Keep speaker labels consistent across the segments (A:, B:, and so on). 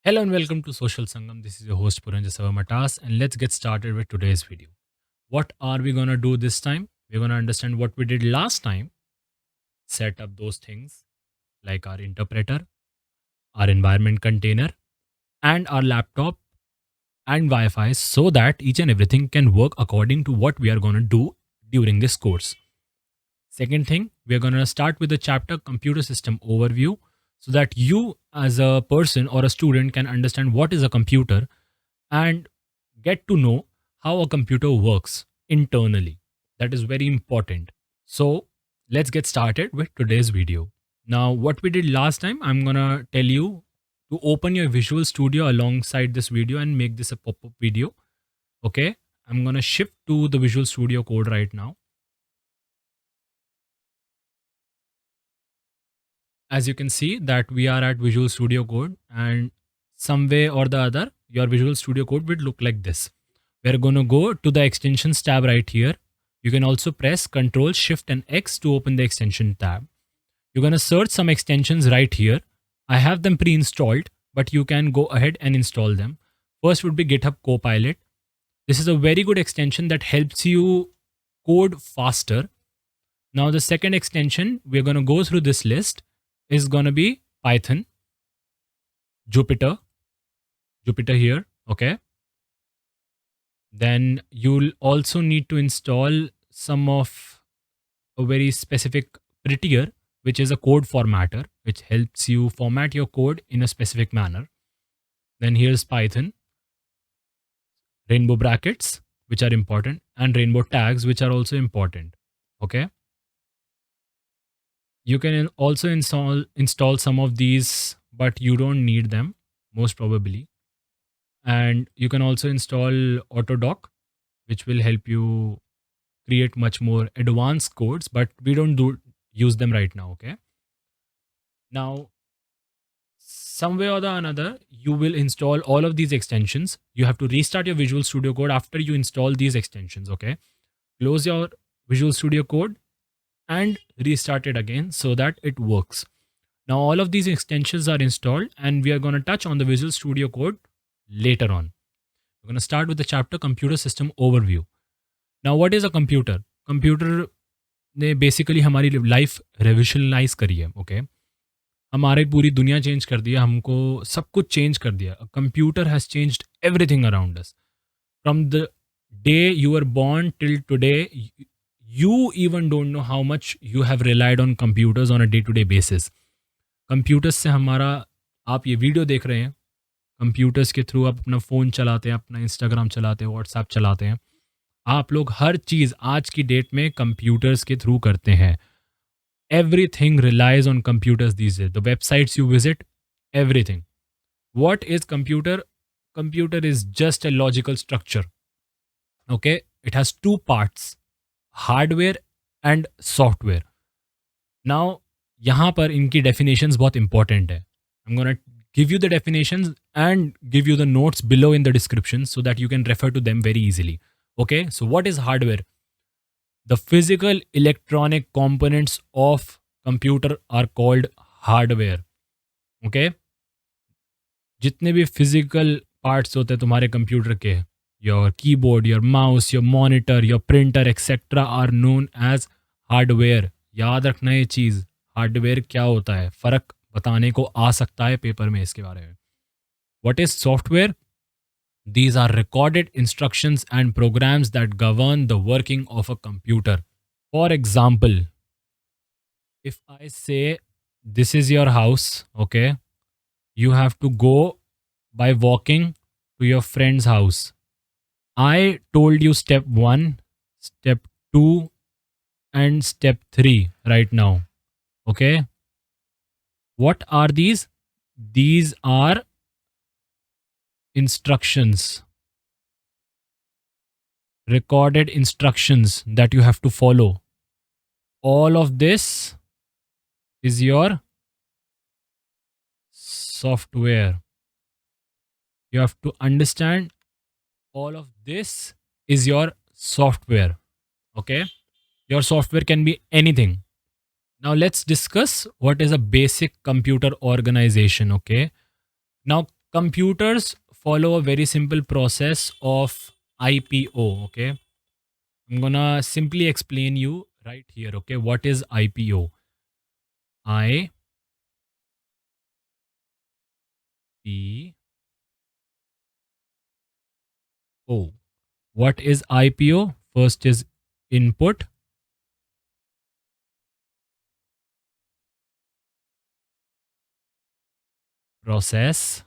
A: Hello and welcome to Social Sangam. This is your host Puranjasava Matas, and let's get started with today's video. What are we gonna do this time? We're gonna understand what we did last time, set up those things like our interpreter, our environment container, and our laptop and Wi-Fi so that each and everything can work according to what we are gonna do during this course. Second thing, we're going to start with the chapter computer system overview so that you as a person or a student can understand what is a computer and get to know how a computer works internally. That is very important. So, let's get started with today's video. Now, what we did last time, I'm going to tell you to open your Visual Studio alongside this video and make this a pop-up video. Okay? I'm going to shift to the Visual Studio Code right now. As you can see that we are at Visual Studio Code, and some way or the other your Visual Studio Code would look like this. We're going to go to the extensions tab right here. You can also press Ctrl Shift and X to open the extension tab. You're going to search some extensions right here. I have them pre-installed, but you can go ahead and install them. First would be GitHub Copilot. This is a very good extension that helps you code faster. Now the second extension we're going to go through this list is going to be Python, Jupyter here, okay? Then you'll also need to install some of a very specific Prettier, which is a code formatter, which helps you format your code in a specific manner. Then here's Python, rainbow brackets, which are important, and rainbow tags, which are also important, okay? You can also install some of these, but you don't need them, most probably. And you can also install Autodoc, which will help you create much more advanced codes, but we don't use them right now, okay? Now, some way or the another, you will install all of these extensions. You have to restart your Visual Studio Code after you install these extensions, okay? Close your Visual Studio Code and restart it again so that it works. Now, all of these extensions are installed, and we are going to touch on the Visual Studio Code later on. We're going to start with the chapter Computer System Overview. Now, what is a computer? Computer ने basically हमारी life revolutionise करी है, okay? हमारी पूरी दुनिया change कर दिया, हमको सब कुछ चेंज कर दिया. Computer has changed everything around us. From the day you are born till today, you even don't know how much you have relied on computers on a day to day basis. Computers से हमारा, आप ये video देख रहे हैं, computers के through आप अपना फ़ोन चलाते हैं, अपना इंस्टाग्राम चलाते हैं, व्हाट्सएप चलाते हैं. आप लोग हर चीज़ आज की डेट में कंप्यूटर्स के थ्रू करते हैं. Everything relies on computers these days. The websites you visit, everything. What is computer? Computer is just a logical structure. Okay? It has two parts, hardware and software. Now यहाँ पर इनकी definitions बहुत important है. आई am gonna give you the definitions and give you the notes below in the description so that you can refer to them very easily. Okay, so what is hardware? The physical electronic components of computer are called hardware. Okay, जितने भी physical parts होते हैं तुम्हारे computer के, your keyboard, your mouse, your monitor, your printer, etc. are known as hardware. याद रखना ये चीज़, hardware क्या होता है, फ़र्क बताने को आ सकता है पेपर में इसके बारे में. What is software? These are recorded instructions and programs that govern the working of a computer. For example, if I say this is your house, okay, you have to go by walking to your friend's house. I told you step 1, step 2, and step 3 right now. Okay. What are these? These are instructions, recorded instructions that you have to follow. All of this is your software. You have to understand all of this is your software. Okay, your software can be anything. Now let's discuss what is a basic computer organization. Okay, now Computers follow a very simple process of IPO. Okay, I'm gonna simply explain you right here. Okay, what is IPO? I P O. What is IPO? First is input, process.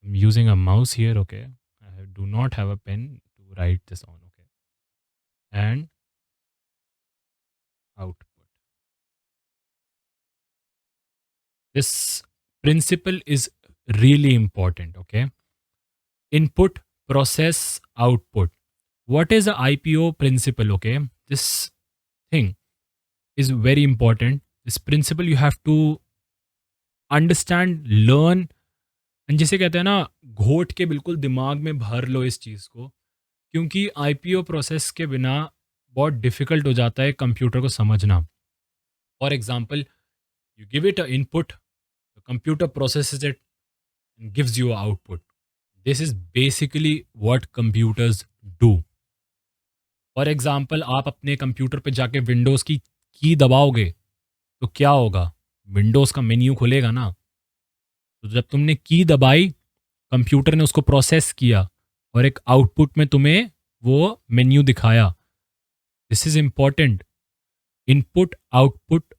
A: I'm using a mouse here. Okay, I do not have a pen to write this on. Okay, and output. This principle is really important. Okay, input, process, output. What is the IPO principle? Okay, this thing is very important. This principle you have to understand, learn, and जिसे कहते हैं ना, घोट के बिल्कुल दिमाग में भर लो इस चीज़ को, क्योंकि आईपीओ प्रोसेस के बिना बहुत डिफिकल्ट हो जाता है कंप्यूटर को समझना. For example, you give it a input, the computer processes it and gives you output. This is basically what computers do. For example, आप अपने कंप्यूटर पे जाके विंडोज़ की दबाओगे तो क्या होगा? विंडोज़ का मेन्यू खुलेगा ना. तो जब तुमने की दबाई, कंप्यूटर ने उसको प्रोसेस किया और एक आउटपुट में तुम्हें वो मेन्यू दिखाया. This is important. Input output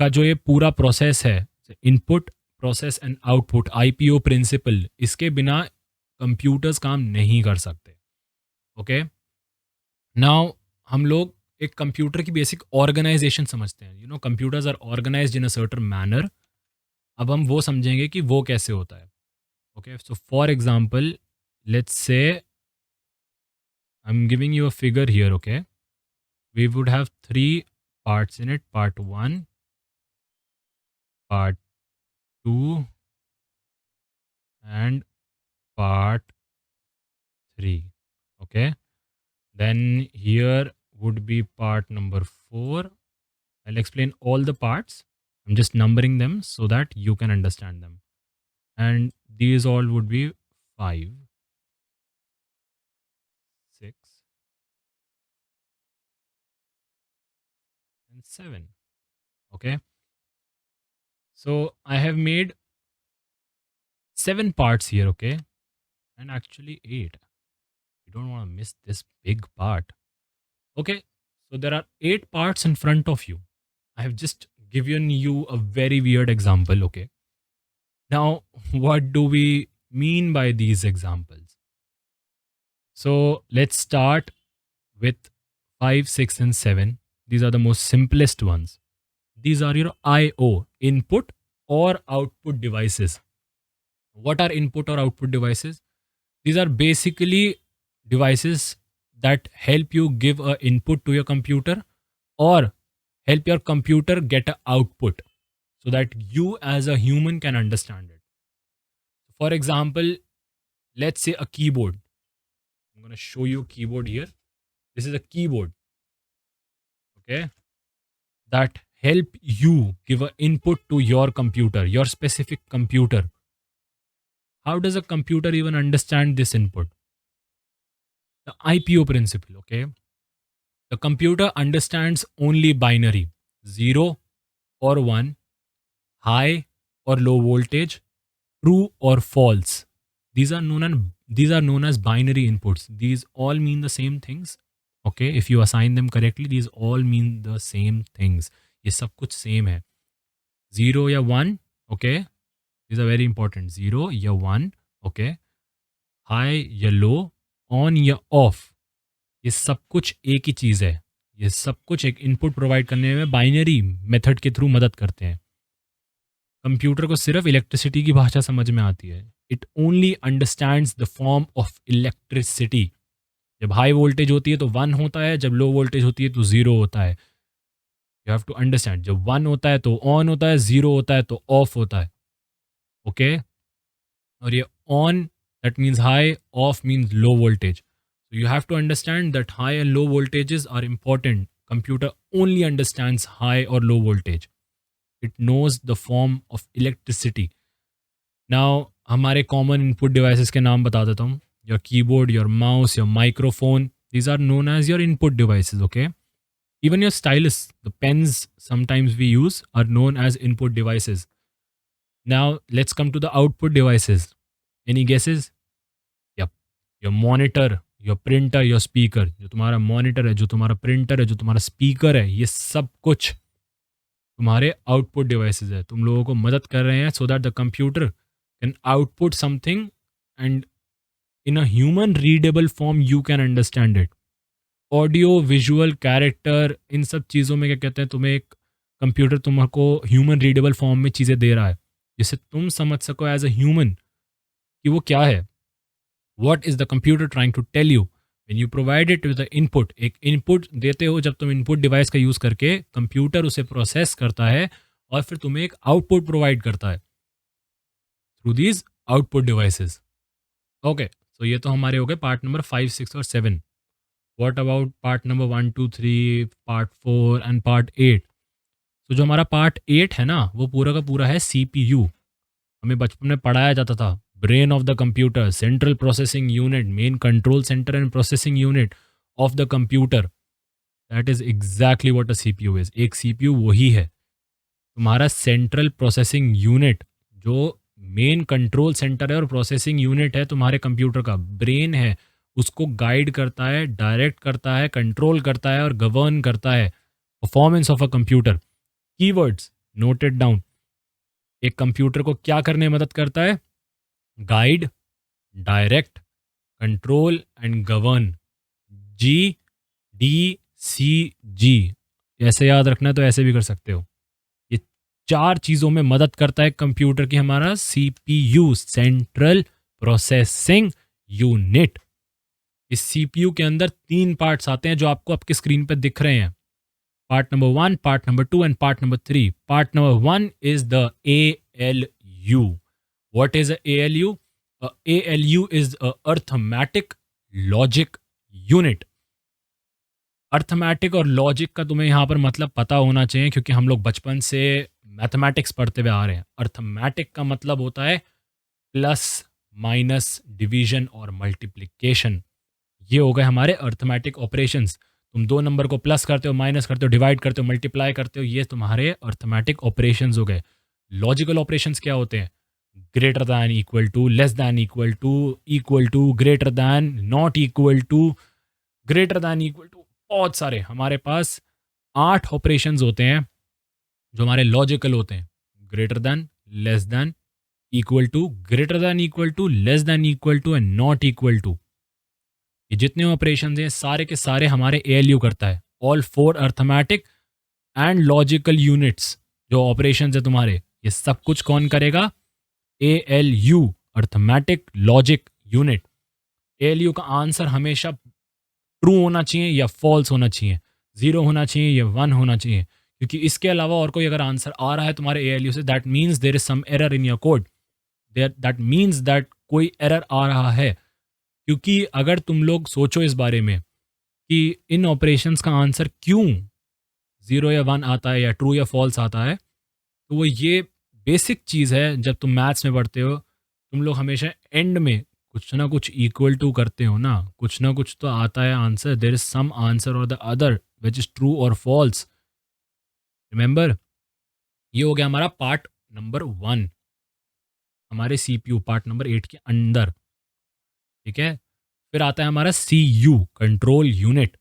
A: का जो ये पूरा प्रोसेस है, input process and output, IPO principle, इसके बिना कंप्यूटर्स काम नहीं कर सकते. ओके, नाउ हम लोग एक कंप्यूटर की बेसिक ऑर्गेनाइजेशन समझते हैं. You know, computers are organized in a certain manner. अब हम वो समझेंगे कि वो कैसे होता है. Okay, so for example, let's say I'm giving you a figure here. Okay, we would have three parts in it: part 1, part 2, and part 3. Okay, then here would be part number 4. I'll explain all the parts. I'm just numbering them so that you can understand them. And these all would be 5, 6, and 7. Okay, so I have made 7 parts here. Okay, and actually 8. You don't want to miss this big part. Okay, so there are 8 parts in front of you. I have just given you a very weird example. Okay, now what do we mean by these examples? So let's start with 5, 6, and 7. These are the most simplest ones. These are your IO, input or output devices. What are input or output devices? These are basically devices that help you give a input to your computer or help your computer get an output so that you as a human can understand it. For example, let's say a keyboard. I'm going to show you a keyboard here. This is a keyboard, okay, that help you give an input to your computer, your specific computer. How does a computer even understand this input? The IPO principle, okay? The computer understands only binary, 0 or 1, high or low voltage, true or false. These are known as binary inputs. These all mean the same things. Okay, if you assign them correctly, these all mean the same things. ये सब कुछ same है. 0 या 1, okay? These are very important. 0 या 1, okay? High या low, on या off. ये सब कुछ एक ही चीज़ है. ये सब कुछ एक इनपुट प्रोवाइड करने में बाइनरी मेथड के थ्रू मदद करते हैं. कंप्यूटर को सिर्फ इलेक्ट्रिसिटी की भाषा समझ में आती है. It only understands the form of electricity. जब हाई वोल्टेज होती है तो 1 होता है, जब लो वोल्टेज होती है तो 0 होता है. यू हैव टू अंडरस्टैंड, जब 1 होता है तो ऑन होता है, 0 होता है तो ऑफ होता है. ओके, और ये on that means high, of means low voltage. So you have to understand that high and low voltages are important. Computer only understands high or low voltage. It knows the form of electricity. Now हमारे common input devices के नाम बता देता हूँ. Your keyboard, your mouse, your microphone. These are known as your input devices. Okay. Even your stylus, the pens sometimes we use are known as input devices. Now let's come to the output devices. Any guesses? Yep. Your monitor, your printer, your speaker. जो तुम्हारा monitor है, जो तुम्हारा printer है, जो तुम्हारा speaker है, ये सब कुछ तुम्हारे आउटपुट डिवाइसेस है. तुम लोगों को मदद कर रहे हैं so that the computer can output something and in a human readable form you can understand it. Audio, visual, character, इन सब चीज़ों में क्या कहते हैं, तुम्हें एक कंप्यूटर तुमको ह्यूमन रीडेबल फॉर्म में चीज़ें दे रहा है जिससे तुम समझ सको एज अ ह्यूमन कि वो क्या है. What is the computer trying to tell you when you provide it with the input. एक इनपुट देते हो जब तुम इनपुट डिवाइस का यूज़ करके, कंप्यूटर उसे प्रोसेस करता है और फिर तुम्हें एक आउटपुट प्रोवाइड करता है through these output devices. Okay, so ये तो हमारे हो गए पार्ट नंबर 5, 6 और 7. What about part number 1, 2, 3, part 4 and part 8. तो जो हमारा पार्ट 8 है ना, वो पूरा का पूरा है CPU. हमें बचपन में पढ़ाया जाता था brain of the computer, central processing unit, main control centre and processing unit of the computer. That is exactly what a CPU is. एक CPU वही है, तुम्हारा सेंट्रल प्रोसेसिंग यूनिट, जो मेन कंट्रोल सेंटर है और प्रोसेसिंग यूनिट है तुम्हारे computer का, ब्रेन है, उसको गाइड करता है, डायरेक्ट करता है, कंट्रोल करता है और गवर्न करता है performance of a computer. Keywords noted down. एक कंप्यूटर को क्या करने में मदद करता है? Guide, direct, control and govern. GDCG. ऐसे याद रखना है तो ऐसे भी कर सकते हो. ये 4 चीज़ों में मदद करता है कंप्यूटर की हमारा CPU, सेंट्रल प्रोसेसिंग यूनिट. इस CPU के अंदर 3 पार्ट्स आते हैं जो आपको आपके स्क्रीन पर दिख रहे हैं. Part number 1, part number 2 and part number 3. Part number 1 is the ALU. What is a ALU? A ALU is a arithmetic logic unit. Arithmetic और लॉजिक का तुम्हें यहाँ पर मतलब पता होना चाहिए क्योंकि हम लोग बचपन से मैथमेटिक्स पढ़ते हुए आ रहे हैं. अर्थमेटिक का मतलब होता है प्लस, माइनस, डिवीजन और मल्टीप्लिकेशन. ये हो गए हमारे अर्थमेटिक ऑपरेशंस. तुम 2 नंबर को प्लस करते हो, माइनस करते हो, डिवाइड करते हो, मल्टीप्लाई करते हो, ये तुम्हारे अर्थमेटिक ऑपरेशंस हो गए. लॉजिकल ऑपरेशंस क्या होते हैं? Greater than, equal to, less than, equal to, greater than, not equal to, greater than, equal to. बहुत सारे हमारे पास 8 ऑपरेशंस होते हैं जो हमारे लॉजिकल होते हैं. Greater than, less than, equal to, greater than, equal to, less than, equal to and not equal to. ये जितने ऑपरेशन हैं सारे के सारे हमारे ALU करता है. All 4 arithmetic and logical units जो ऑपरेशन है तुम्हारे, ये सब कुछ कौन करेगा? ALU, arithmetic logic unit. ALU का आंसर हमेशा ट्रू होना चाहिए या फॉल्स होना चाहिए, 0 होना चाहिए या 1 होना चाहिए, क्योंकि इसके अलावा और कोई अगर आंसर आ रहा है तुम्हारे ALU से, that means there is some error in your code. That means that कोई एरर आ रहा है. क्योंकि अगर तुम लोग सोचो इस बारे में कि इन ऑपरेशंस का आंसर क्यों 0 या 1 आता है या ट्रू या फॉल्स आता है, तो वो ये बेसिक चीज़ है. जब तुम मैथ्स में पढ़ते हो, तुम लोग हमेशा एंड में कुछ ना कुछ इक्वल टू करते हो ना, कुछ ना कुछ तो आता है answer. There is some answer और the other which is true और फॉल्स. रिमेंबर, ये हो गया हमारा पार्ट नंबर 1 हमारे CPU पार्ट नंबर 8 के अंदर. ठीक है. फिर आता है हमारा CU, control unit.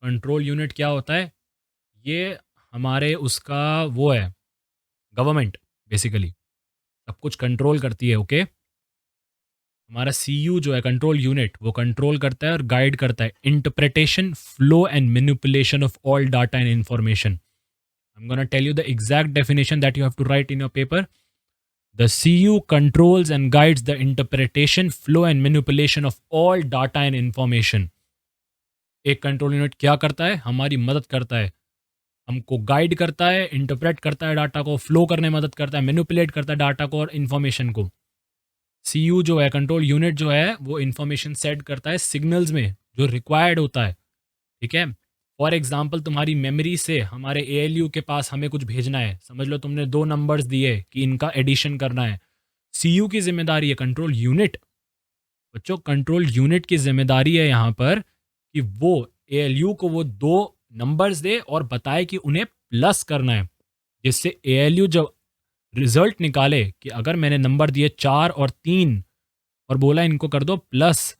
A: Control unit क्या होता है? ये हमारे उसका वो है, गवर्नमेंट बेसिकली सब कुछ कंट्रोल करती है. ओके. हमारा CU जो है कंट्रोल यूनिट, वो कंट्रोल करता है और गाइड करता है interpretation, flow and manipulation of all data and information. I am gonna tell you the exact definition that you have to write in your paper. The CU controls and guides the interpretation, flow and manipulation of all data and information. एक control unit क्या करता है? हमारी मदद करता है, हमको guide करता है, इंटरप्रेट करता है डाटा को, फ्लो करने में मदद करता है, मैनिपुलेट करता है डाटा को और इन्फॉर्मेशन को. CU जो है, कंट्रोल यूनिट जो है, वो इन्फॉर्मेशन सेट करता है सिग्नल्स में जो रिक्वायर्ड होता है. ठीक है. फॉर एग्जाम्पल तुम्हारी मेमोरी से हमारे ALU के पास हमें कुछ भेजना है, समझ लो तुमने 2 नंबर्स दिए कि इनका एडिशन करना है। CU की ज़िम्मेदारी है, कंट्रोल यूनिट, बच्चों कंट्रोल यूनिट की ज़िम्मेदारी है यहाँ पर कि वो ALU को वो 2 नंबर्स दे और बताए कि उन्हें प्लस करना है। जिससे ALU जब रिज़ल्ट निकाले कि अगर मैंने नंबर दिए 4 और 3 और बोला इनको कर दो प्लस,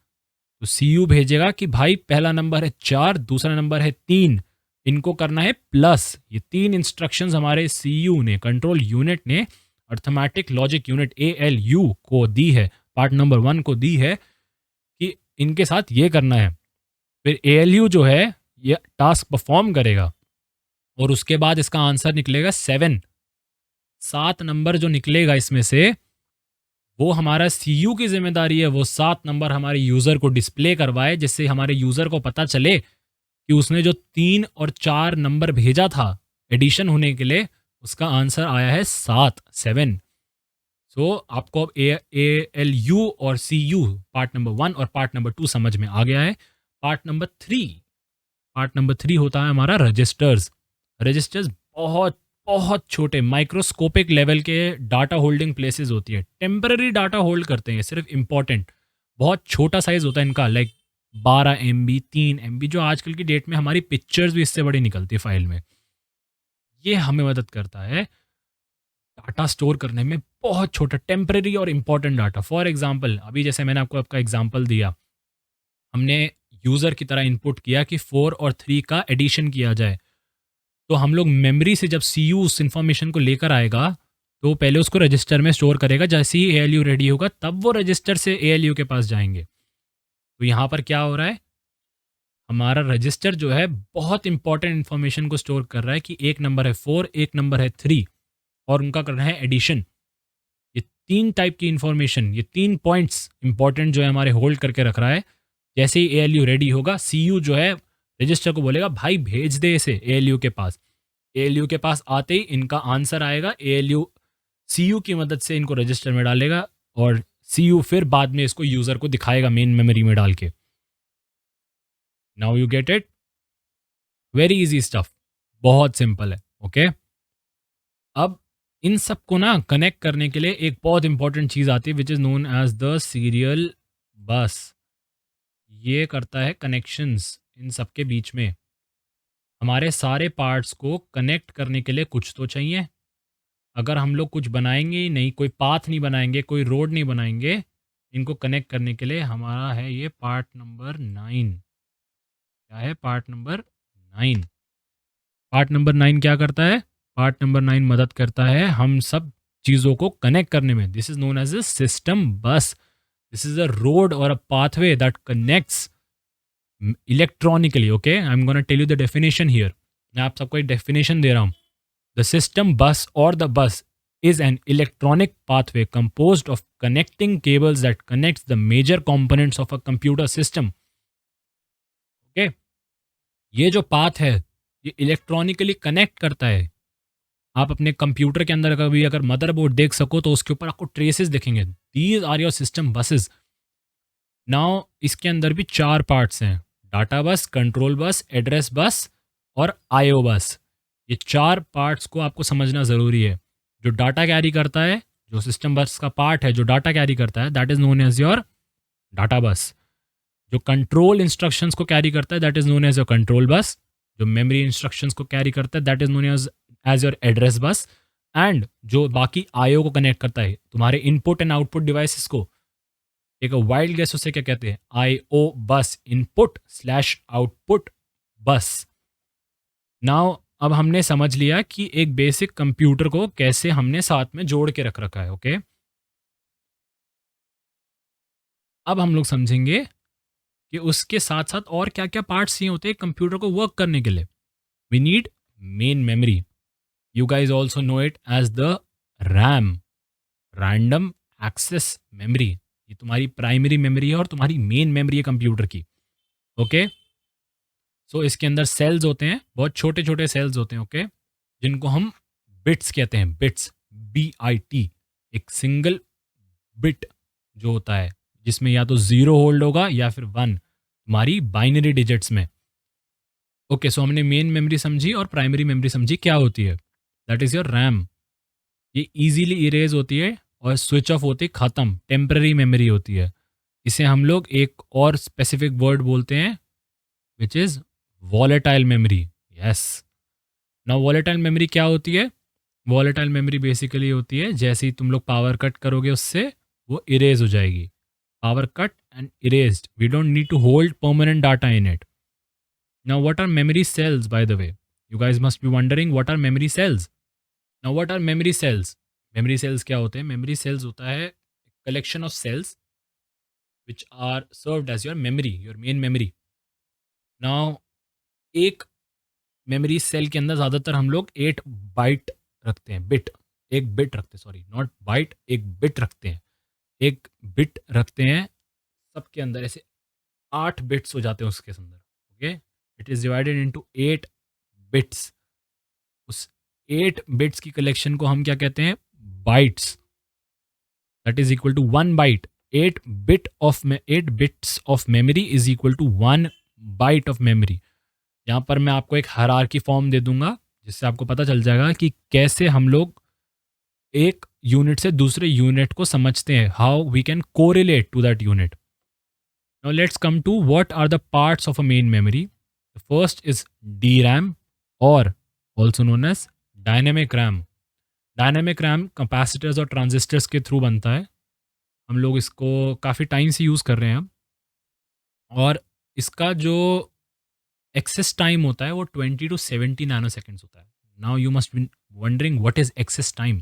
A: तो CU भेजेगा कि भाई पहला नंबर है 4, दूसरा नंबर है 3, इनको करना है प्लस। ये 3 इंस्ट्रक्शंस हमारे CU ने, कंट्रोल यूनिट ने, अर्थमेटिक लॉजिक यूनिट ALU को दी है, पार्ट नंबर 1 को दी है कि इनके साथ ये करना है। फिर ALU जो है ये टास्क परफॉर्म करेगा और उसके बाद इसका आंसर निकलेगा 7। 7 नंबर जो निकलेगा इसमें से, वो हमारा CU की ज़िम्मेदारी है वो 7 नंबर हमारे यूज़र को डिस्प्ले करवाए, जिससे हमारे यूज़र को पता चले कि उसने जो 3 और 4 नंबर भेजा था एडिशन होने के लिए, उसका आंसर आया है 7। सो आपको अब ALU और CU पार्ट नंबर 1 और पार्ट नंबर 2 समझ में आ गया है। पार्ट नंबर 3 होता है हमारा रजिस्टर्स। रजिस्टर्स बहुत बहुत छोटे माइक्रोस्कोपिक लेवल के डाटा होल्डिंग प्लेसेस होती है, टेम्पररी डाटा होल्ड करते हैं, सिर्फ इंपॉर्टेंट, बहुत छोटा साइज होता है इनका, लाइक 12 MB 3 MB, जो आजकल की डेट में हमारी पिक्चर्स भी इससे बड़ी निकलती है फाइल में। ये हमें मदद करता है डाटा स्टोर करने में, बहुत छोटा टेम्पररी और इंपॉर्टेंट डाटा। फॉर एग्जाम्पल अभी जैसे मैंने आपको आपका एग्जाम्पल दिया, हमने यूज़र की तरह इनपुट किया कि 4 और 3 का एडिशन किया जाए, तो हम लोग मेमोरी से जब CU उस इन्फॉर्मेशन को लेकर आएगा, तो पहले उसको रजिस्टर में स्टोर करेगा, जैसे ही ALU रेडी होगा तब वो रजिस्टर से ALU के पास जाएंगे। तो यहाँ पर क्या हो रहा है, हमारा रजिस्टर जो है बहुत इंपॉर्टेंट इन्फॉर्मेशन को स्टोर कर रहा है कि एक नंबर है 4, एक नंबर है 3 और उनका करना है एडिशन। ये 3 टाइप की इन्फॉर्मेशन, ये 3 पॉइंट्स इंपॉर्टेंट जो है हमारे होल्ड करके रख रहा है। जैसे ही ALU रेडी होगा, CU जो है रजिस्टर को बोलेगा भाई भेज दे इसे ALU के पास। ALU के पास आते ही इनका आंसर आएगा, ALU CU की मदद से इनको रजिस्टर में डालेगा और CU फिर बाद में इसको यूज़र को दिखाएगा मेन मेमोरी में डाल के। Now you get it, very easy stuff, बहुत सिंपल है। ओके अब इन सबको ना कनेक्ट करने के लिए एक बहुत इंपॉर्टेंट चीज़ आती है which is known as the serial bus. ये करता है कनेक्शंस इन सब के बीच में। हमारे सारे पार्ट्स को कनेक्ट करने के लिए कुछ तो चाहिए। अगर हम लोग कुछ बनाएंगे ही नहीं, कोई पाथ नहीं बनाएंगे, कोई रोड नहीं बनाएंगे, इनको कनेक्ट करने के लिए हमारा है ये पार्ट नंबर 9। क्या है पार्ट नंबर 9? पार्ट नंबर 9 क्या करता है? पार्ट नंबर 9 मदद करता है हम सब चीज़ों को कनेक्ट करने में। This is known as a system bus. This is a road or a pathway that connects electronically. Okay, I am gonna tell you the definition here. मैं आप सबको एक डेफिनेशन दे रहा हूँ। द सिस्टम बस और the bus is an electronic pathway composed of connecting cables that connects the major components of a computer system. Okay? ये जो पाथ है ये इलेक्ट्रॉनिकली कनेक्ट करता है। आप अपने कंप्यूटर के अंदर कभी अगर मदरबोर्ड देख सको तो उसके ऊपर आपको ट्रेसेस दिखेंगे, these are your system buses. Now इसके अंदर भी 4 पार्ट्स हैं, डाटा बस, कंट्रोल बस, एड्रेस बस और आईओ बस। ये 4 पार्ट्स को आपको समझना ज़रूरी है। जो डाटा कैरी करता है, जो सिस्टम बस का पार्ट है जो डाटा कैरी करता है, that is known as your data bus. जो कंट्रोल इंस्ट्रक्शंस को कैरी करता है, that is known as your control bus. जो मेमोरी इंस्ट्रक्शंस को कैरी करता है, that is known as your address bus. And जो बाकी आईओ को कनेक्ट करता है, तुम्हारे इनपुट एंड आउटपुट डिवाइसेस को, एक वाइल्ड गेस उसे क्या कहते हैं? आईओ बस, इनपुट स्लैश आउटपुट बस। नाउ अब हमने समझ लिया कि एक बेसिक कंप्यूटर को कैसे हमने साथ में जोड़ के रख रखा है। ओके, अब हम लोग समझेंगे कि उसके साथ साथ और क्या क्या पार्ट्स चाहिए होते हैं कंप्यूटर को वर्क करने के लिए। We need main memory. You guys also know it as the RAM, random access memory. ये तुम्हारी प्राइमरी मेमोरी है और तुम्हारी मेन मेमोरी है कंप्यूटर की। ओके, सो इसके अंदर सेल्स होते हैं, बहुत छोटे छोटे सेल्स होते हैं। ओके, जिनको हम बिट्स कहते हैं, बिट्स, BIT। एक सिंगल बिट जो होता है जिसमें या तो 0 होल्ड होगा या फिर 1, तुम्हारी बाइनरी डिजिट्स में। ओके, सो हमने मेन मेमोरी समझी और प्राइमरी मेमोरी समझी क्या होती है। That is your RAM. ये इजीली इरेज होती है और स्विच ऑफ होती है, ख़त्म, टेम्पररी मेमोरी होती है। इसे हम लोग एक और स्पेसिफिक वर्ड बोलते हैं which is volatile memory. Yes. Now volatile memory क्या होती है? वॉलेटाइल मेमोरी बेसिकली होती है जैसे ही तुम लोग पावर कट करोगे उससे वो इरेज हो जाएगी। Power cut and erased, we don't need to hold permanent data in it. Now what are memory cells, by the way? You guys must be wondering what are memory cells. Now what are memory cells? Memory cells क्या होते हैं? Memory cells होता है collection of cells which are served as your memory, your main memory. Now एक memory cell के अंदर ज़्यादातर हम लोग 8 बाइट रखते हैं, बिट। एक बिट रखते हैं, सॉरी नॉट बाइट, एक बिट रखते हैं। एक बिट रखते हैं सबके अंदर, ऐसे 8 बिट्स हो जाते हैं उसके अंदर। Okay, it is divided into 8 bits. उस 8 बिट्स की कलेक्शन को हम क्या कहते हैं? Bytes. That is equal to 1 byte. 8 bits of memory is equal to 1 byte of memory. यहाँ पर मैं आपको एक हायरार्की फॉर्म दे दूंगा जिससे आपको पता चल जाएगा कि कैसे हम लोग एक यूनिट से दूसरे यूनिट को समझते हैं, how we can correlate to that unit. Now let's come to what are the parts of a main memory. The first is the RAM, और also known as dynamic RAM. Dynamic RAM capacitors और transistors के through बनता है। हम लोग इसको काफ़ी time से यूज़ कर रहे हैं। और इसका जो एक्सेस टाइम होता है वो 20 टू 70 नैनो सेकेंड्स होता है। Now you must be wondering what is access time.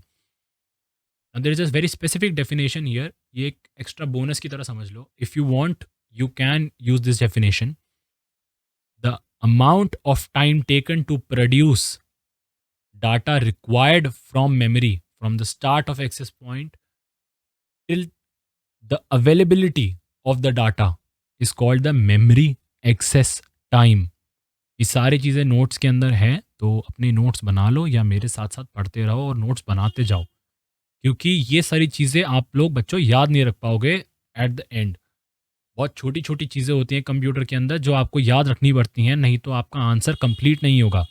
A: There is a very specific definition here. ये एक एक्स्ट्रा बोनस की तरह समझ लो। If you want you can use this definition. The amount of time taken to produce data required from memory from the start of access point till the availability of the data is called the memory access time। ये सारी चीज़ें notes के अंदर हैं, तो अपने notes बना लो या मेरे साथ साथ पढ़ते रहो और नोट्स बनाते जाओ, क्योंकि ये सारी चीज़ें आप लोग बच्चों याद नहीं रख पाओगे एट द एंड। बहुत छोटी छोटी चीज़ें होती हैं कंप्यूटर के अंदर जो आपको याद रखनी पड़ती हैं, नहीं तो आपका आंसर कंप्लीट नहीं होगा।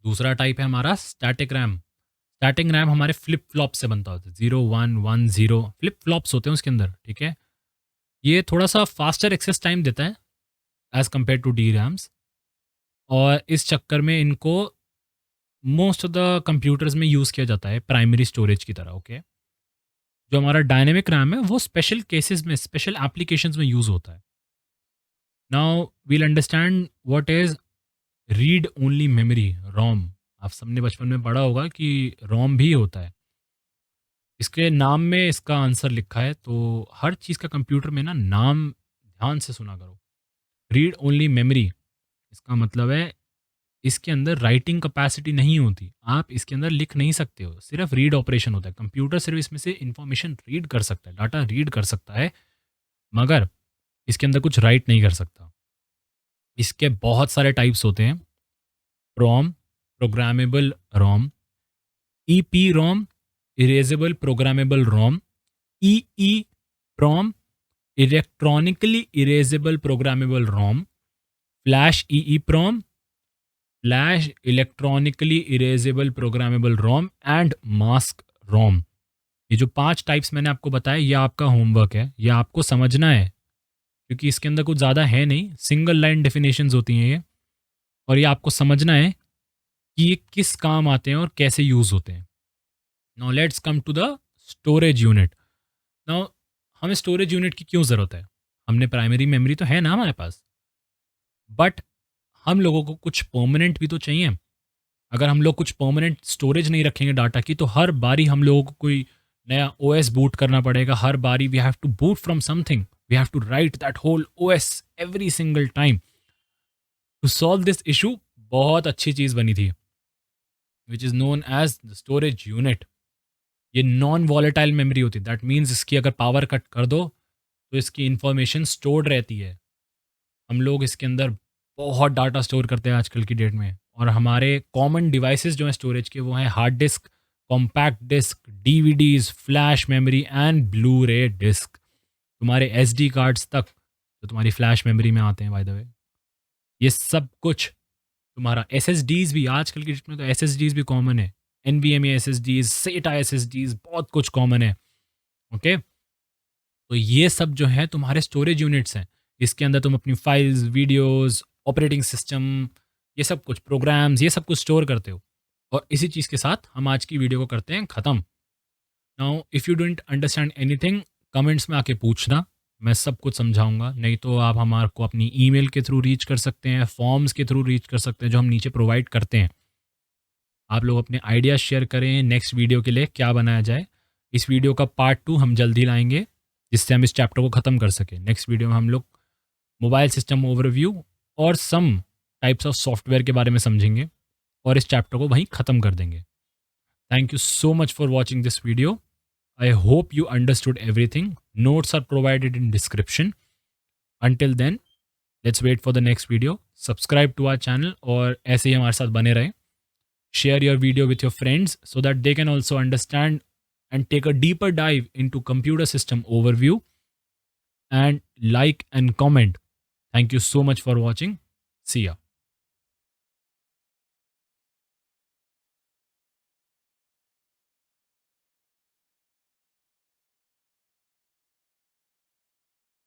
A: दूसरा टाइप है हमारा स्टैटिक रैम। स्टैटिक रैम हमारे फ्लिप फ्लॉप से बनता होता है, 0 1 1 0 फ्लिप फ्लॉप्स होते हैं उसके अंदर, ठीक है। ये थोड़ा सा फास्टर एक्सेस टाइम देता है as compare to the RAMs, और इस चक्कर में इनको मोस्ट ऑफ द कंप्यूटर्स में यूज़ किया जाता है प्राइमरी स्टोरेज की तरह। ओके, जो हमारा डायनेमिक रैम है वो स्पेशल केसेस में, स्पेशल एप्लीकेशंस में यूज़ होता है। Now we'll understand what is read only memory, ROM. आप सबने बचपन में पढ़ा होगा कि रोम भी होता है। इसके नाम में इसका आंसर लिखा है, तो हर चीज़ का कंप्यूटर में ना नाम ध्यान से सुना करो। रीड ओनली मेमोरी, इसका मतलब है इसके अंदर राइटिंग कैपेसिटी नहीं होती, आप इसके अंदर लिख नहीं सकते हो, सिर्फ रीड ऑपरेशन होता है। कंप्यूटर सिर्फ इसमें से इंफॉर्मेशन रीड कर सकता है, डाटा रीड कर सकता है, मगर इसके अंदर कुछ राइट नहीं कर सकता। इसके बहुत सारे टाइप्स होते हैं। ROM, programmable ROM, E P ROM, erasable programmable ROM, E E ROM, electronically erasable programmable ROM, flash E E PROM, flash electronically erasable programmable ROM and mask ROM. ये जो 5 टाइप्स मैंने आपको बताया, ये आपका होमवर्क है, ये आपको समझना है, क्योंकि इसके अंदर कुछ ज़्यादा है नहीं, सिंगल लाइन डेफिनेशंस होती हैं ये, और ये आपको समझना है कि ये किस काम आते हैं और कैसे यूज़ होते हैं। Now let's come to the storage unit. Now हमें स्टोरेज यूनिट की क्यों ज़रूरत है? हमने प्राइमरी मेमोरी तो है ना हमारे पास, बट हम लोगों को कुछ परमानेंट भी तो चाहिए। अगर हम लोग कुछ परमानेंट स्टोरेज नहीं रखेंगे डाटा की, तो हर बारी हम लोगों को कोई नया ओएस बूट करना पड़ेगा। हर बारी we have to boot from something, we have to write that whole OS every single time. To solve this issue बहुत अच्छी चीज़ बनी थी which is known as the storage unit. ये नॉन वॉलेटाइल मेमोरी होती है, दैट मीन्स इसकी अगर पावर कट कर दो तो इसकी इंफॉर्मेशन स्टोर्ड रहती है। हम लोग इसके अंदर बहुत डाटा स्टोर करते हैं आजकल की डेट में, और हमारे कॉमन डिवाइसेस जो हैं स्टोरेज के वो हैं hard disk, compact disk, DVDs, flash memory and blu ray disk. तुम्हारे एसडी कार्ड्स तक जो तुम्हारी फ्लैश मेमोरी में आते हैं, बाय द वे। ये सब कुछ तुम्हारा SSDs भी आजकल की डेट में तो SSDs भी कॉमन है, NVMe SSDs, SATA SSDs बहुत कुछ कॉमन है। ओके, तो ये सब जो है तुम्हारे स्टोरेज यूनिट्स हैं। इसके अंदर तुम अपनी फाइल्स, वीडियोस, ऑपरेटिंग सिस्टम, ये सब कुछ प्रोग्राम्स, ये सब कुछ स्टोर करते हो। और इसी चीज़ के साथ हम आज की वीडियो को करते हैं ख़त्म। Now if you don't understand anything, comments में आके पूछना, मैं सब कुछ समझाऊंगा। नहीं तो आप हमारे को अपनी ईमेल के थ्रू रीच कर सकते हैं, फॉर्म्स के थ्रू रीच कर सकते हैं जो हम नीचे प्रोवाइड करते हैं। आप लोग अपने आइडियाज़ शेयर करें नेक्स्ट वीडियो के लिए क्या बनाया जाए। इस वीडियो का पार्ट 2 हम जल्द ही लाएंगे, जिससे हम इस चैप्टर को ख़त्म कर सकें। नेक्स्ट वीडियो में हम लोग मोबाइल सिस्टम ओवरव्यू और सम टाइप्स ऑफ सॉफ्टवेयर के बारे में समझेंगे और इस चैप्टर को वहीं ख़त्म कर देंगे। Thank you so much for watching this video. I hope you understood everything. Notes are provided in description. Until then, let's wait for the next video. Subscribe to our channel और ऐसे ही हमारे साथ बने रहें. Share your video with your friends so that they can also understand and take a deeper dive into computer system overview. And like and comment. Thank you so much for watching. See ya.